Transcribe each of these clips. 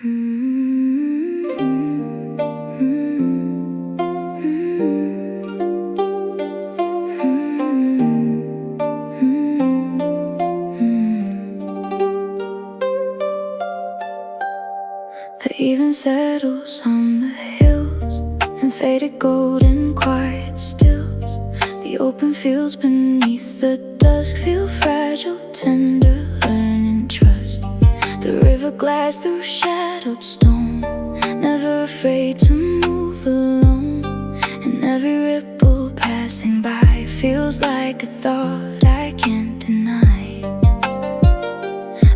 The even settles on the hills, and faded golden quiet stills. The open fields beneath the dusk feel fragile, tender, learning trust. The river glides through shadowed stone, never afraid to move alone. And every ripple passing by feels like a thought I can't deny.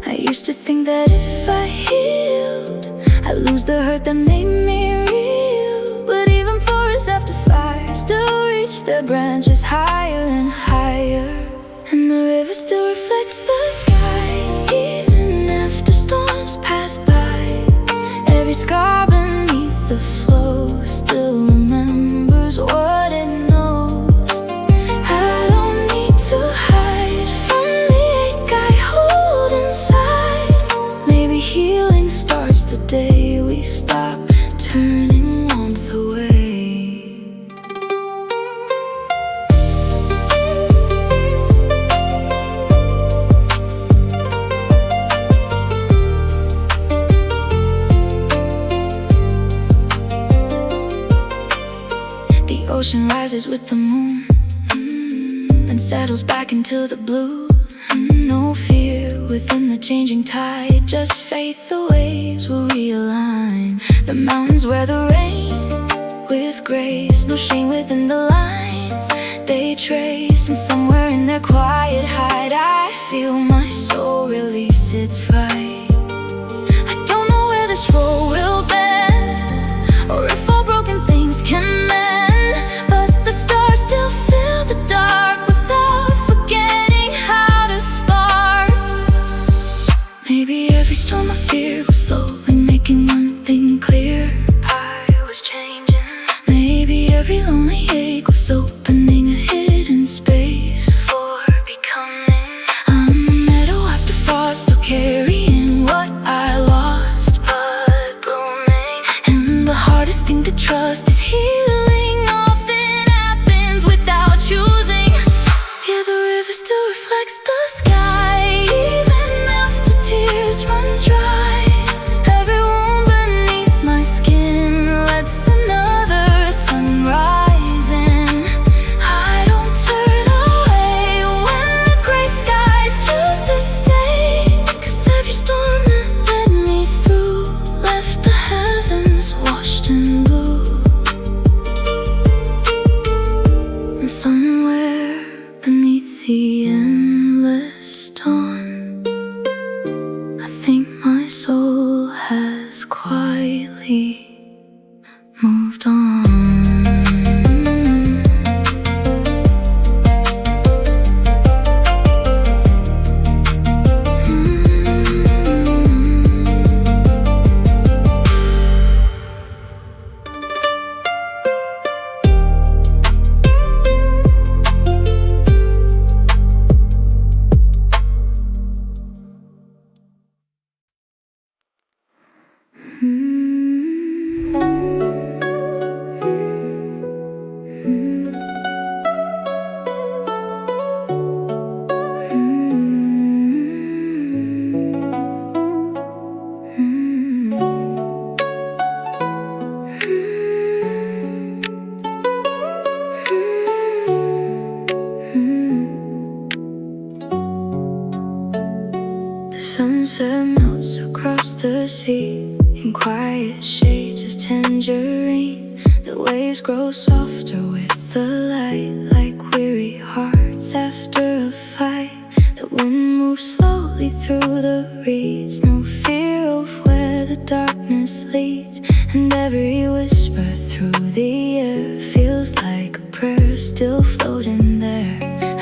I used to think that if I healed, I'd lose the hurt that made me real. But even forests after fire still reach their branches higher and higher. And the river still reflects the sky, even after storms pass by. Every scar beneath the flow still remembers what it knows. I don't need to hide from the ache I hold inside. Maybe healing starts the day we stop turning warmth away. The ocean rises with the moon, then settles back into the blue. No fear within the changing tide, just faith the waves will realign. The mountains wear the rain with grace, no shame within the lines they trace. And somewhere in their quiet hide, I feel my soul release its fight. I don't know where this road will bend, or if all broken things can mend, but the stars still fill the dark without forgetting how to spark. Maybe every storm of fear was slowly making one thing clear: I was changing. Maybe every lonely ache was opening a hidden space for becoming. I'm a meadow after frost, still carrying what I lost, but blooming. And the hardest thing to trust is healing often happens without choosing. Yeah, the river still reflects the sky, even after tears run dry. Every wound beneath my skin lets another sun rise in. I don't turn away when the gray skies choose to stay, 'cause every storm that led me through left the heavens washed in blue. And somewhere beneath the endless dawn, I think my soul has quietly moved on. The sunset melts across the sea in quiet shades of tangerine. The waves grow softer with the light, like weary hearts after a fight. The wind moves slowly through the reeds, no fear of where the darkness leads. And every whisper through the air feels like a prayer still floating there.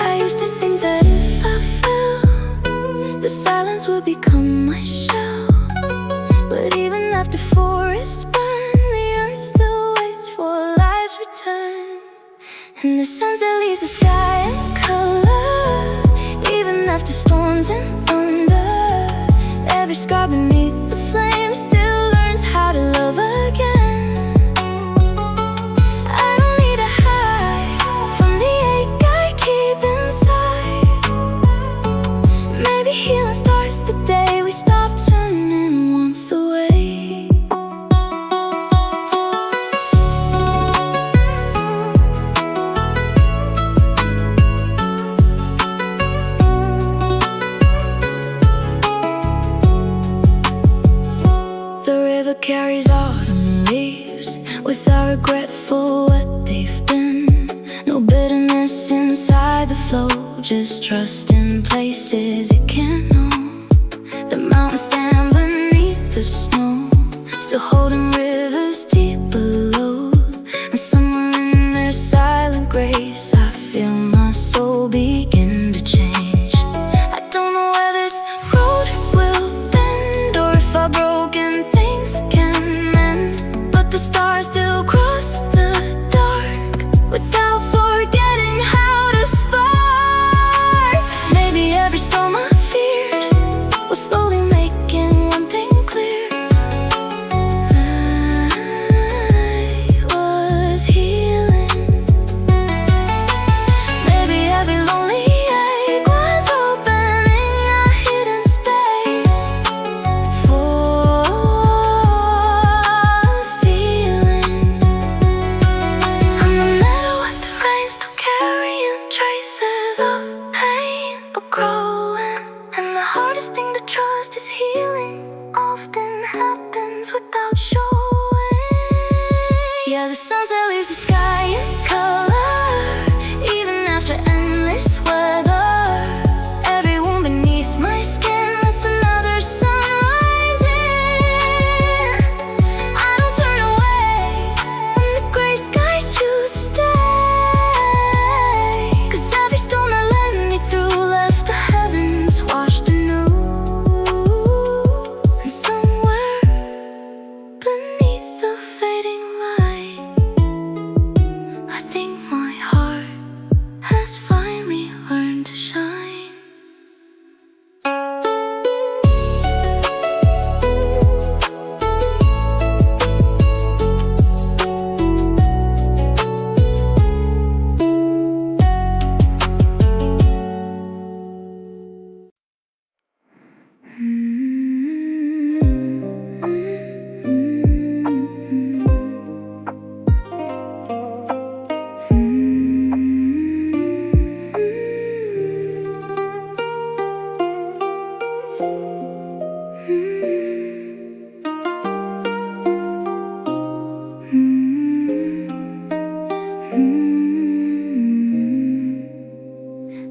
I used to think that if I fell, the silence would become my shell. But even after forests burn, the earth still waits for life's return. And the sunset leaves the sky in color, even after storms and thunder. Every scar beneath the flame still learns carries autumn leaves without regret for what they've been. No bitterness inside the flow, just trust in places it can't know. The mountains stand beneath the snow, still holding rivers deep below. And somewhere in their silent grace, I feel my soul begin to change. I don't know where this road will bend, or if our broken things can mend, but the stars still cross the dark without forgetting how to spark. Maybe every storm I feared was slowly making one thing clear. I was healing. Maybe every lonely ache was opening a hidden space for feeling. And no matter what the rain, still carrying traces of pain, but growing. And the hardest thing to trust is healing often happens without showing. Yeah, the sunset leaves the sky in color, even after endless weather. Every wound beneath my skin lets another sun rise in. I don't turn away when the gray skies choose to stay, 'cause every storm that led me through left the heavens washed anew. And somewhere beneath the fading light, I think my heart has finally learned to shine.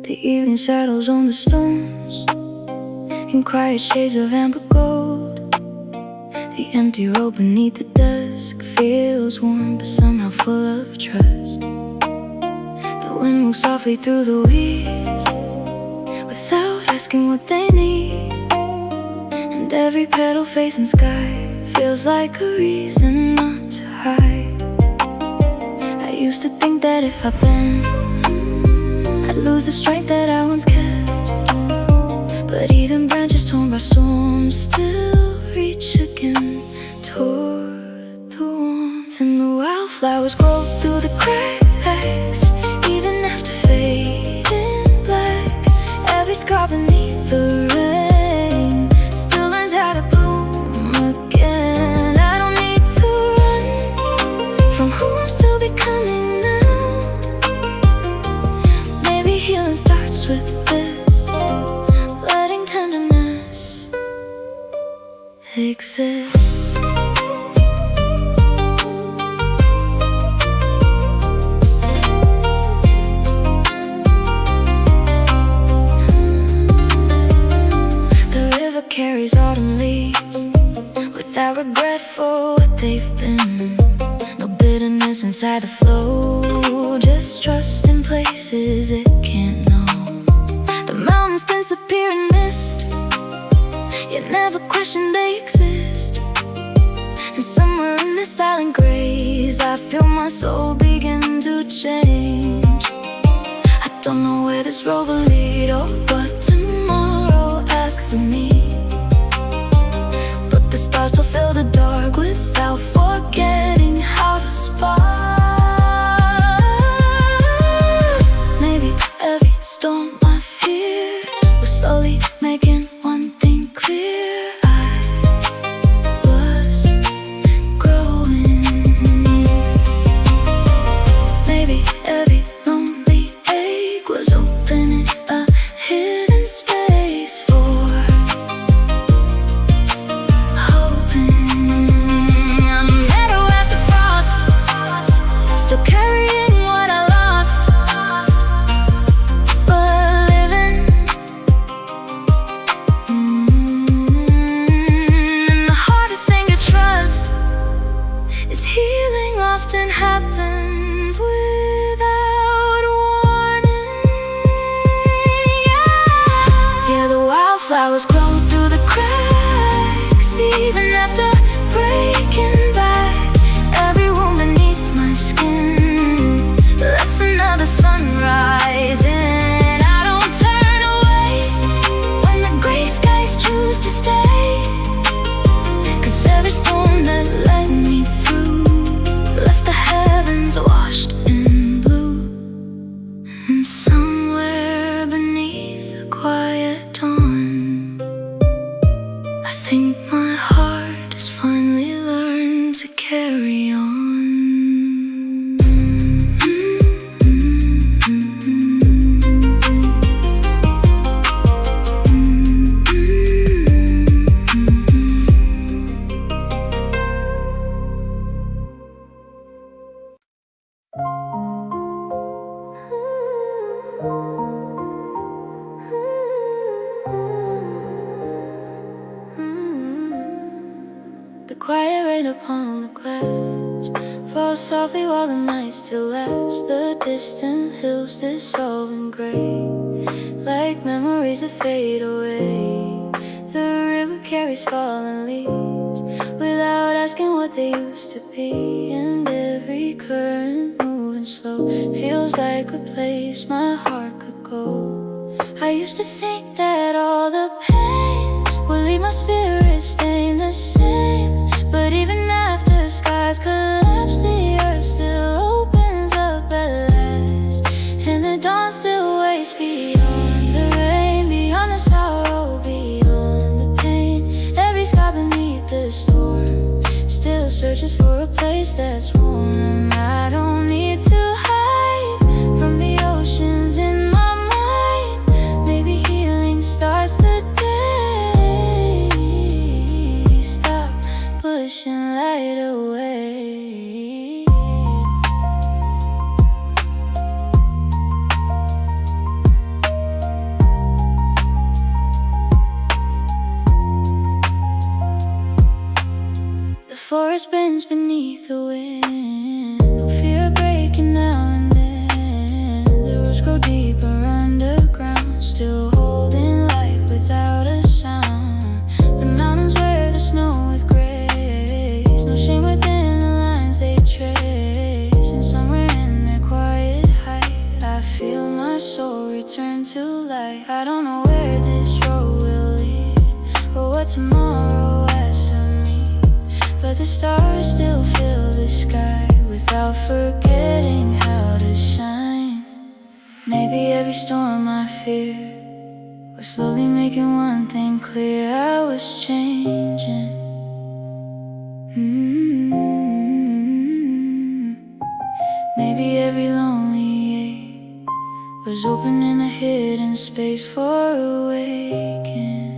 The evening shadows on the stones in quiet shades of amber gold. The empty road beneath the dusk feels warm, but somehow full of trust. The wind moves softly through the weeds without asking what they need, and every petal facing sky feels like a reason not to hide. I used to think that if I bent, I'd lose the strength that I once kept, but even branches torn by storms still reach again toward the warmth. And the wildflowers grow through the cracks, even after fading black. Every scar beneath the rain still learns how to bloom again. I don't need to run from who I'm still becoming now. Maybe healing starts with this, letting tenderness exist. The river carries autumn leaves without regret for what they've been. No bitterness inside the flow, just trust in places it can't know. The mountains disappear in mist, yet never question they exist. And somewhere in the silent grace, I feel my soul begin to change. I don't know where this road will lead or what tomorrow asks of me, but the stars still fill the dark without forgetting how to spark. Maybe every storm I fear was slowly making one thing clear. I was growing. Maybe every lonely ache was opening a hidden space for often happens without warning. Yeah, the wildflowers grow through the cracks, even after breaking back. Every wound beneath my skin lets another sunrise in. I don't turn away when the gray skies choose to stay, 'cause every storm that led me through left the heavens washed in blue. And somewhere beneath the quiet dawn, I think my heart has finally learned to carry on. The quiet rain upon the clouds falls softly while the night still lasts. The distant hills dissolve in gray, like memories that fade away. The river carries fallen leaves without asking what they used to be. And every current moving slow feels like a place my heart could go. I used to think that all the pain would leave my spirit staying the same, but even after skies collapse, the earth still opens up at last. And the dawn still waits beyond the rain, beyond the sorrow, beyond the pain. Every sky beneath the storm still searches for a place that's warm. I don't need to hide from the oceans in my mind. Maybe healing starts the day stop pushing light away. The forest bends beneath the wind, no fear of breaking now and then. The roots grow deeper underground, still holding life without a sound. The mountains wear the snow with grace, no shame within the lines they trace. And somewhere in their quiet height, I feel my soul return to light. I don't know where this road will lead or what tomorrow has of me, but the stars still fill the sky without forgetting how to shine. Maybe every storm I fear was slowly making one thing clear: I was changing. Maybe every lonely ache was opening a hidden space for awakening.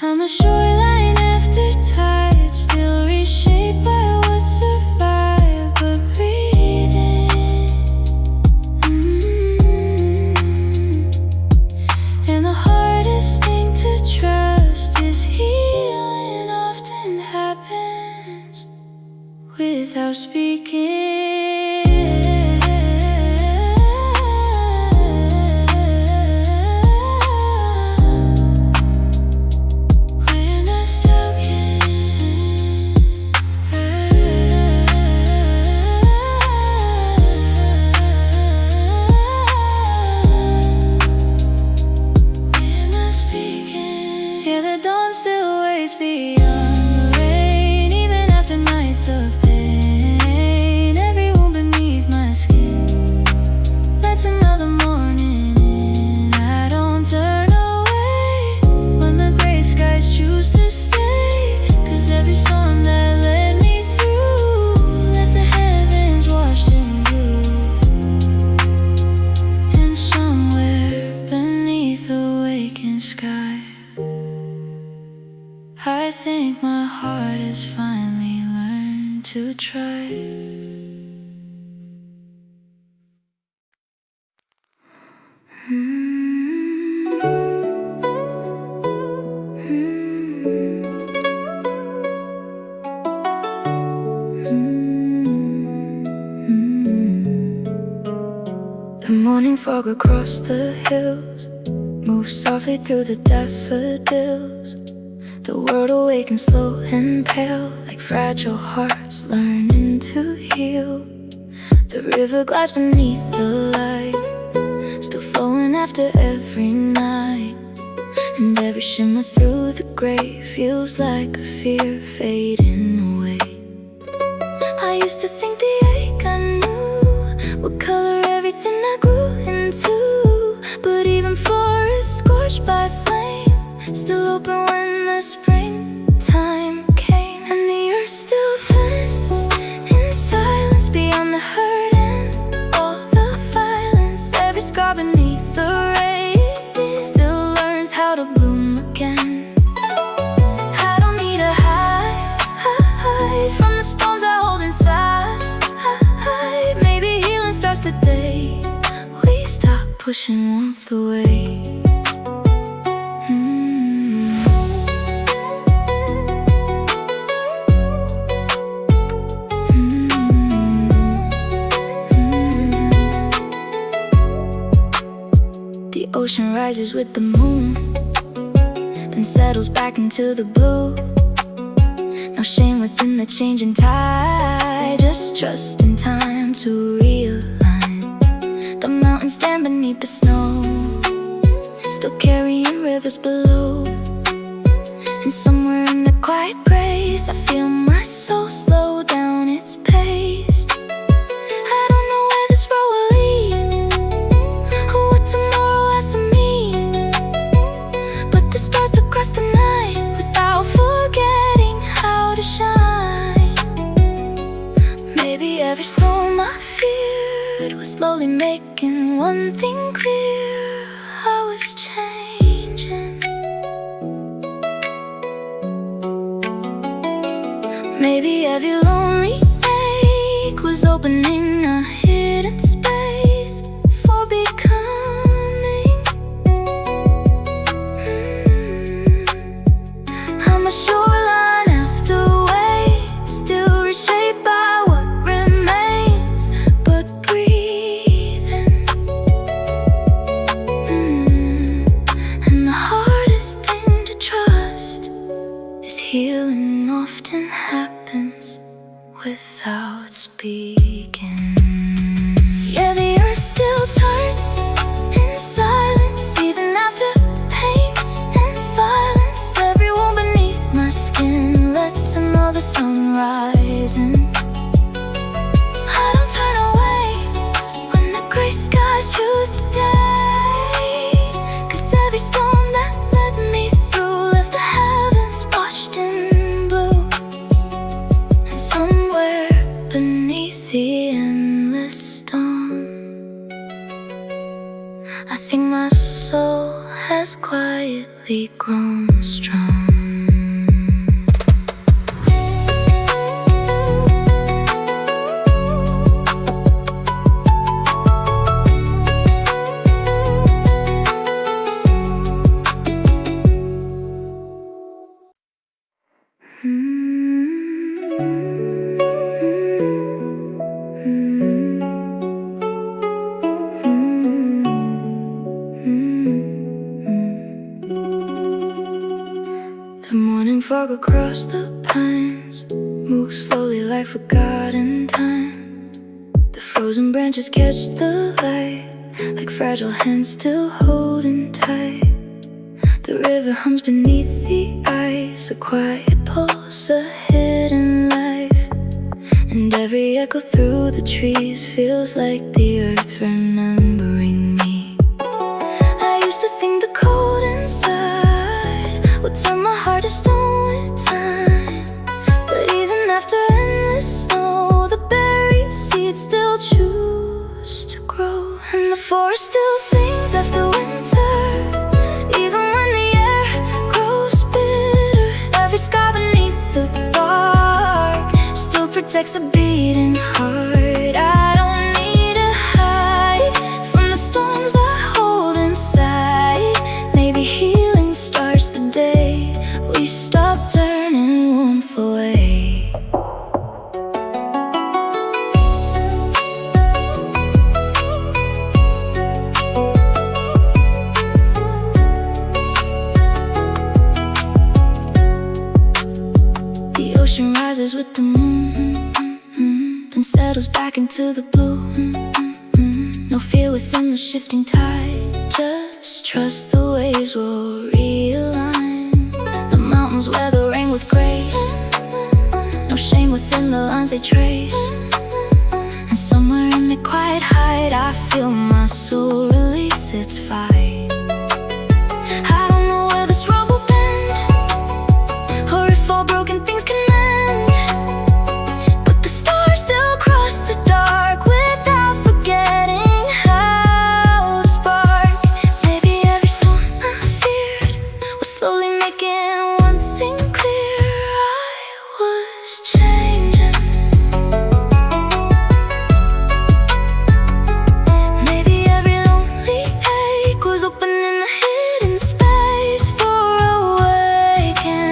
I'm a shoreline after tide, still reshaped by what survived, but breathing. And the hardest thing to trust is healing often happens without speaking. Yeah, the dawn still waits beyond the rain, even after nights of pain. Every wound beneath my skin lets another morning in. I don't turn away when the gray skies choose to stay, 'cause every storm that led me through left the heavens washed in blue. And somewhere beneath the waking sky, I think my heart has finally learned to try. Mm-hmm. 'Cause fog across the hills, move softly through the daffodils. The world awakens slow and pale, like fragile hearts learning to heal. The river glides beneath the light, still flowing after every night. And every shimmer through the gray feels like a fear fading away. I used to think the ache I knew would color everything I grew into, but even forests scorched by flame still open when the springtime came. And the earth still turns in silence beyond the hurt and all the violence. Every scar beneath the rain still learns how to bloom again. I don't need to hide from the storms I hold inside. Maybe healing starts the day we stop pushing warmth away. The ocean rises with the moon and settles back into the blue. No shame within the changing tide, just trust in time to realign. The mountains stand beneath the snow, still carrying rivers below. And somewhere in the quiet grace, I feel my soul slow down its pace. I don't know where this road will lead, or what tomorrow has to mean, but the stars to cross the night without forgetting how to shine. Maybe every storm I feared was slowly making one thing clear: I was changing. Maybe every lonely ache was opening a hidden space for becoming. I'm a shoreline after waves, still reshaped by what remains, but breathing. And the hardest thing to trust is healing often happens without speaking. Yeah, the earth still turns in silence, even after pain and violence. Every wound beneath my skin lets another sun rise. And I don't turn away when the gray skies choose to stay, 'cause every storm that led me through left the heavens washed in blue. And somewhere beneath the endless storm, I think my soul has quietly grown strong. The morning fog across the pines moves slowly like forgotten time. The frozen branches catch the light, like fragile hands still holding tight. The river hums beneath the ice, a quiet pulse, a hidden life. And every echo through the trees feels like the earth remembering me. I used to think the cold inside would turn my heart to stone with time, but even after endless snow, the buried seeds still choose to grow. And the forest still sings after winter, even when the air grows bitter. Every scar beneath the bark still protects a beating heart. I don't need to hide from the storms I hold inside. Maybe healing starts the day we stop turning warmth away. rises with the moon, then settles back into the blue. No fear within the shifting tide, just trust the waves will realign. The mountains weather rain with grace, no shame within the lines they trace. And somewhere in the quiet hide, I feel my soul release its fight. I don't know where this road will bend, or if all broken things can mend, but the stars still cross the dark without forgetting how to spark. Maybe every storm I feared was slowly making one thing clear: I was changing. Maybe every lonely ache was opening a hidden space for awakening.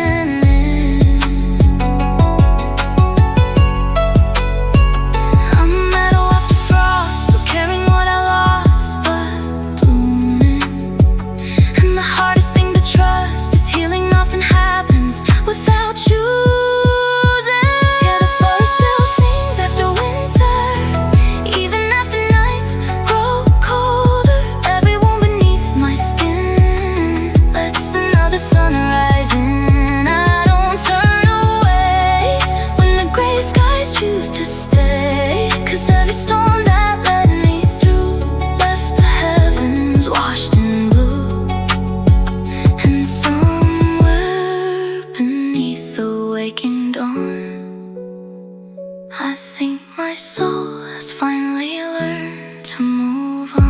I'm a meadow after frost, still carrying what I lost, but blooming. And the hardest thing to trust is healing often happens without choosing. Yeah, the forest still sings after winter, even after nights grow colder. Every wound beneath my skin lets another sun rise in. I don't turn away when the gray skies choose to stay, 'cause every storm that led me through left the heavens washed in blue. And somewhere beneath the waking dawn, I think my soul has finally learned to move on.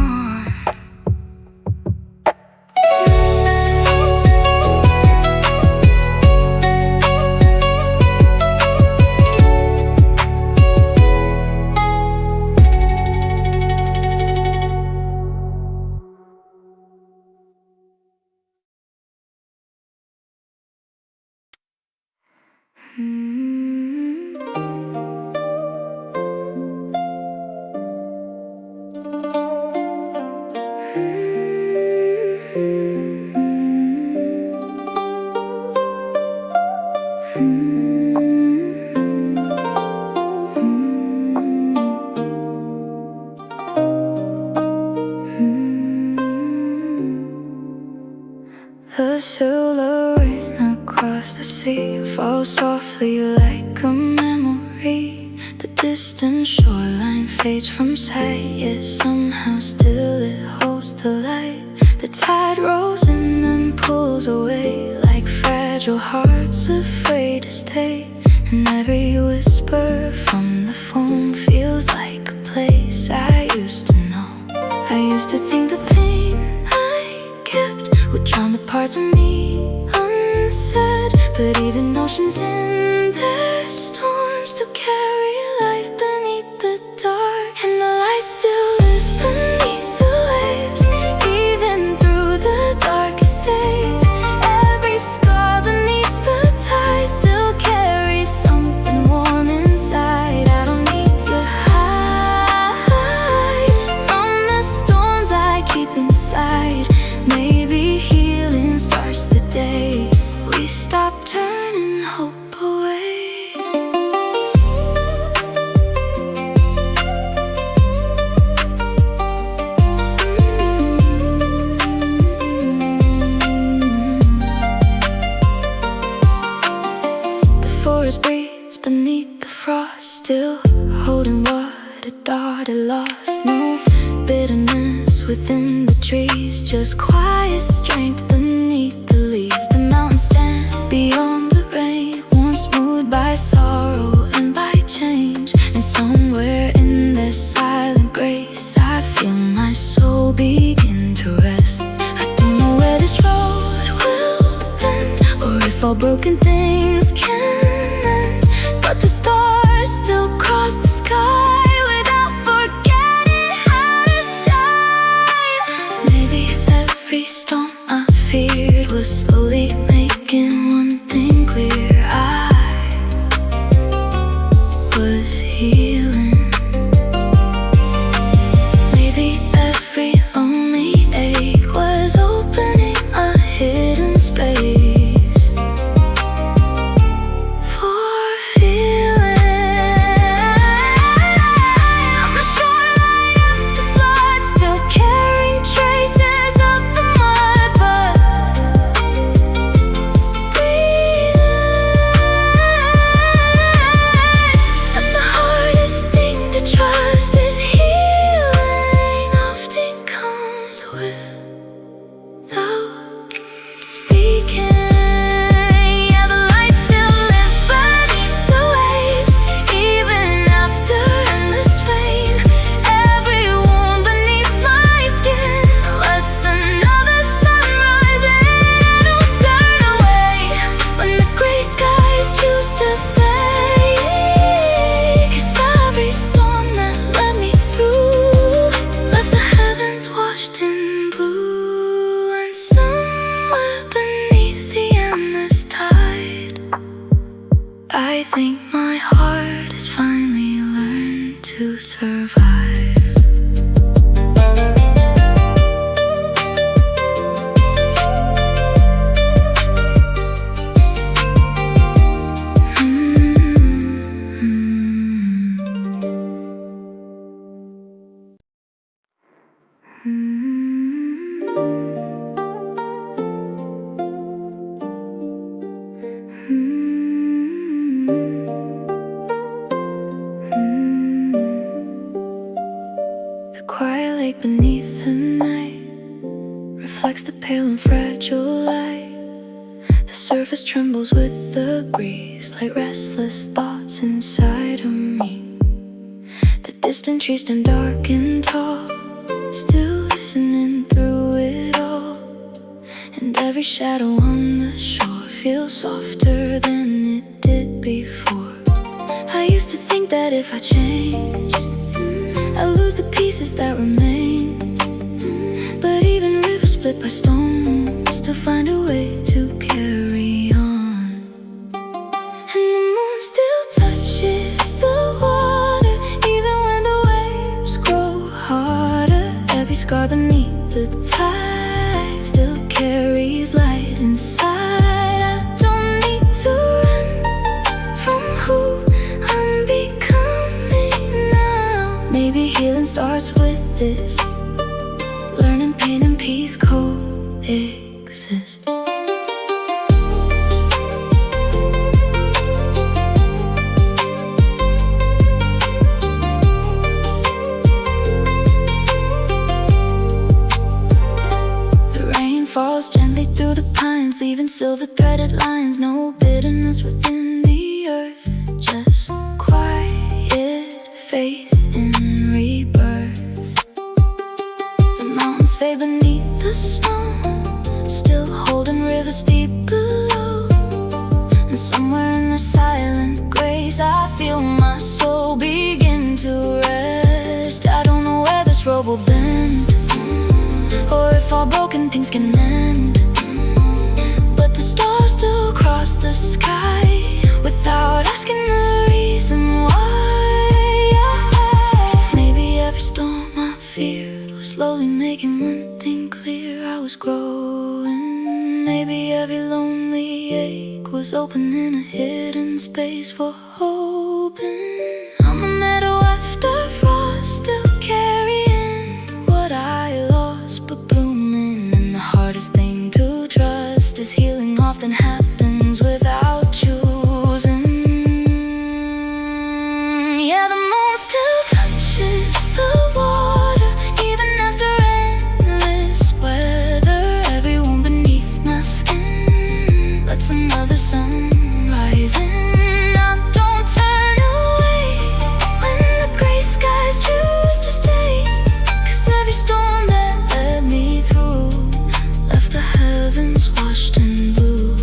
The silhouette across the sea falls softly like a memory. The distant shoreline fades from sight, yet somehow still it holds the light. The tide rolls in and pulls away like fragile hearts afraid to stay. And every whisper from the foam feels like a place I used to know. I used to think the pain I kept would drown the parts of me unsaid, but even oceans in their storms still carry life beneath the dark. And the light still lives beneath the waves, even through the darkest days. Every scar beneath the tide still carries something warm inside. I don't need to hide from the storms I keep inside. Maybe healing starts the day we stop turning hope away. The forest breathes beneath the frost, still holding what it thought it lost. No bitterness within the trees, just quiet strength beneath the leaves. The mountains stand beyond the rain, worn smooth by sorrow and by change. And somewhere in their silent grace, I feel my soul begin to rest. I don't know where this road will bend, or if all broken things can end, but the stars still cross the sky without forgetting how to shine. Maybe every storm I feared was slowly making one thing clear: I was healing. Maybe every lonely ache was opening a hidden space for feeling. think my heart has finally learned to survive. The quiet lake beneath the night reflects the pale and fragile light. The surface trembles with the breeze, like restless thoughts inside of me. The distant trees stand dark and tall, still listening through it all. And every shadow on the shore feels softer than it did before. I used to think that if I change, I lose the pieces that remain. But even rivers split by stone still find a way to carry on. And the moon still touches the water, even when the waves grow harder. Every scar beneath the tide still carries light inside. I don't need to run from who I'm becoming now. Maybe healing starts with this, learning pain and peace coexist. The rain falls gently through the pines, leaving silver threaded lines. No bitterness within the earth, just quiet faith in rebirth. The mountains fade beneath the snow, still holding rivers deep below. And somewhere in the silent grace, I feel my soul begin to rest. I don't know where this road will bend, or if all broken things can mend. But the stars still cross the sky without asking the reason why. Maybe every storm I feared was slowly making one thing clear: I was growing. Maybe every lonely ache was opening a hidden space for hoping. I'm a meadow after frost, still carrying what I lost, but blooming. And the hardest thing to trust is healing often happens without choosing. Yeah, the moon still touches the water, even after endless weather. Every wound beneath my skin lets another sun rise in. I don't turn away when the gray skies choose to stay, 'cause every storm that led me through left the heavens washed in blue.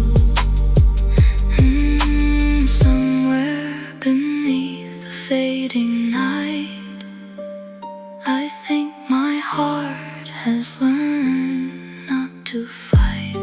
Somewhere beneath the fading night, I think my heart has learned not to fight.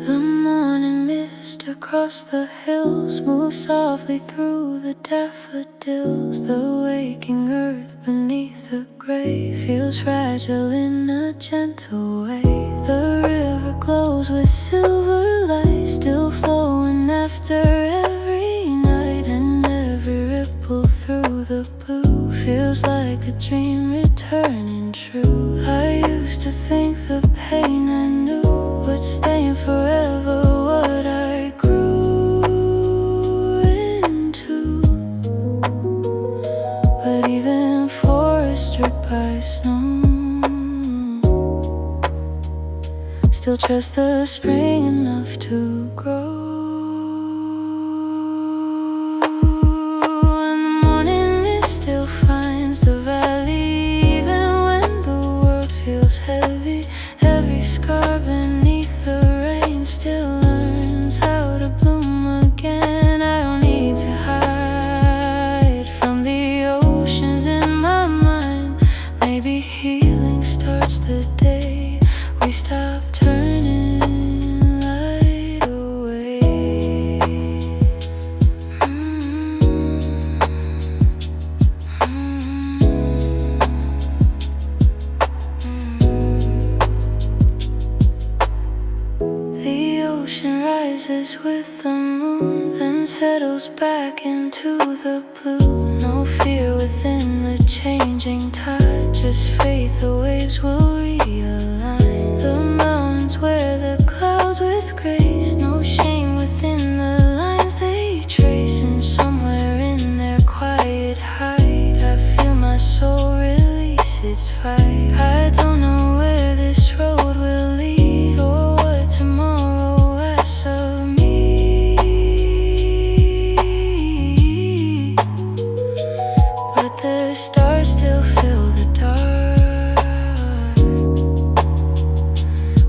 The morning mist across the hills moves softly through the daffodils. The waking earth beneath the gray feels fragile in a gentle way. The river glows with silver light, still flowing after every night. And every ripple through the blue feels like a dream returning true. I used to think the pain I knew would stay forever, what I grew into. But even forests stripped by snow still trust the spring enough to grow. heavy. Every scar beneath the rain still learns how to bloom again. I don't need to hide from the oceans in my mind. Maybe healing starts the day we stop turning light away. The ocean rises with the moon, then settles back into the blue. No fear within the changing tide, just faith the waves will realign. The mountains wear the clouds with grace, no shame within the lines they trace. And somewhere in their quiet height, I feel my soul release its fight. I don't know where this road will lead or what tomorrow asks of me, but the stars still fill the dark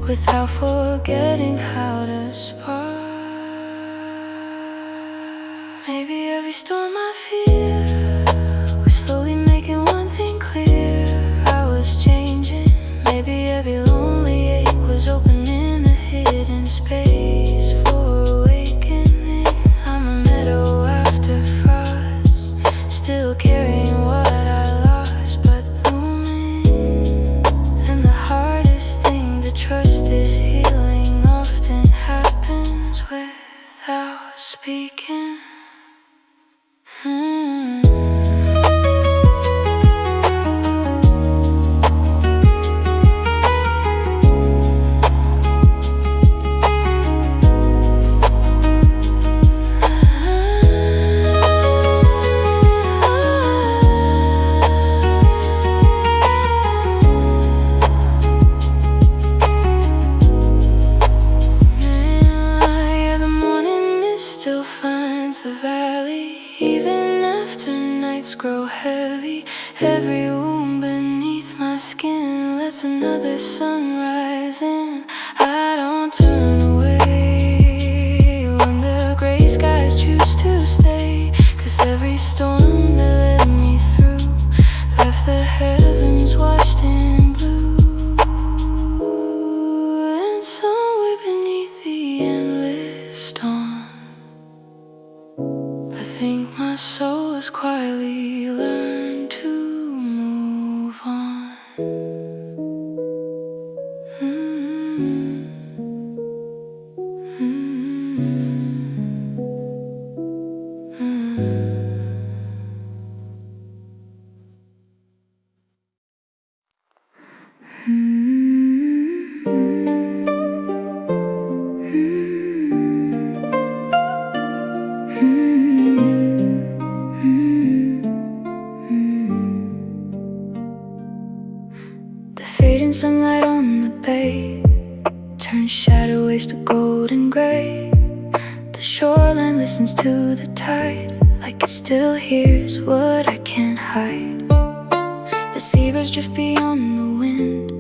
without forgetting how to spark. Maybe every storm I fear was slowly making one thing clear. I was changing. Maybe every lonely ache was opening a hidden space for awakening. I'm a meadow after frost, still carrying what I lost, but blooming. And the hardest thing to trust is healing often happens without speaking. Still finds the valley, even after nights grow heavy. Every wound beneath my skin lets another sun rise in. I don't turn away when the gray skies choose to stay, 'cause every storm that led me through left the heavens washed in blue. And somewhere beneath the endless storm, I think my soul has quietly learned to move on. Fading sunlight on the bay turns shadow waves to gold and gray. The shoreline listens to the tide, like it still hears what I can't hide. The seabirds drift beyond the wind,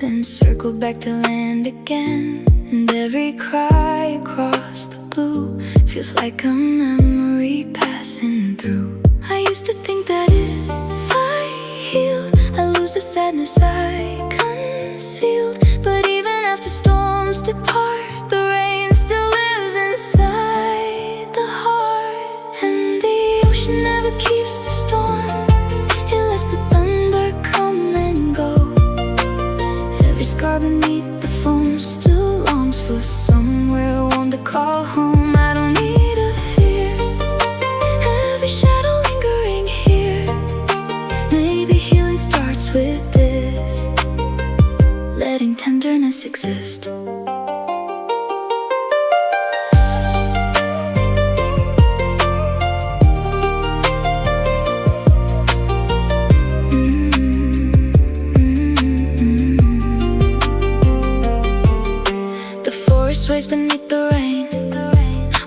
then circle back to land again. And every cry across the blue feels like a memory passing through. I used to think that if I healed, I lose the sadness I concealed. But even after storms depart, the rain still lives inside the heart. And the ocean never keeps the storm, it lets the thunder come and go. Every scar beneath the foam still longs for somewhere warm to call home. I don't need a fear, every shadow lingering here. Maybe healing starts with this, letting tenderness exist. The forest sways beneath the rain,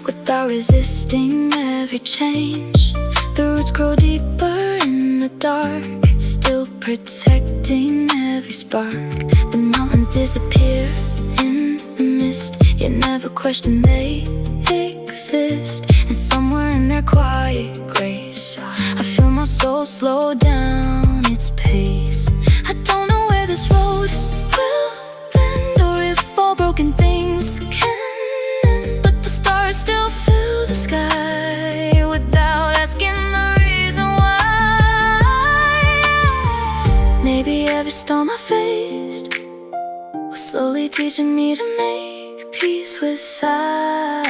without resisting every change. The roots grow deeper in the dark, still protecting every spark. The ones disappear in the mist, yet never question they exist. And somewhere in their quiet grace, I feel my soul slow down its pace. I don't know where this road will end, or if all broken things can end, but the stars still fill the sky without asking the reason why. Maybe every storm I faced was slowly teaching me to make peace with silence.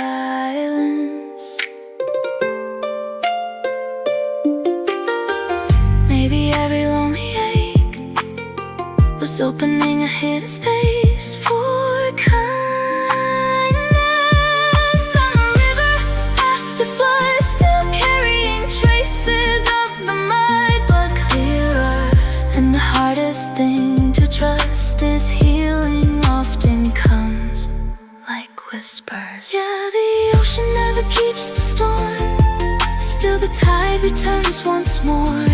Maybe every lonely ache was opening a hidden space for kindness. I'm a river after flood, still carrying traces of the mud, but clearer. And the hardest thing to trust is healing often comes like whispers. Yeah, the ocean never keeps the storm, still the tide returns once more.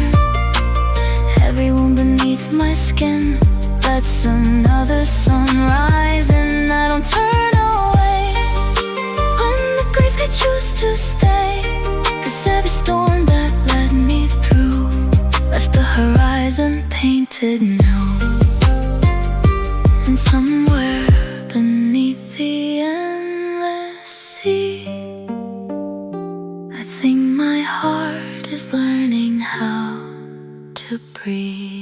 Every wound beneath my skin lets another sun rise, and I don't turn away when the gray sky choose to stay. 'Cause every storm that led me through left the horizon painted new. And somewhere beneath the endless sea, I think my heart is learning how to breathe.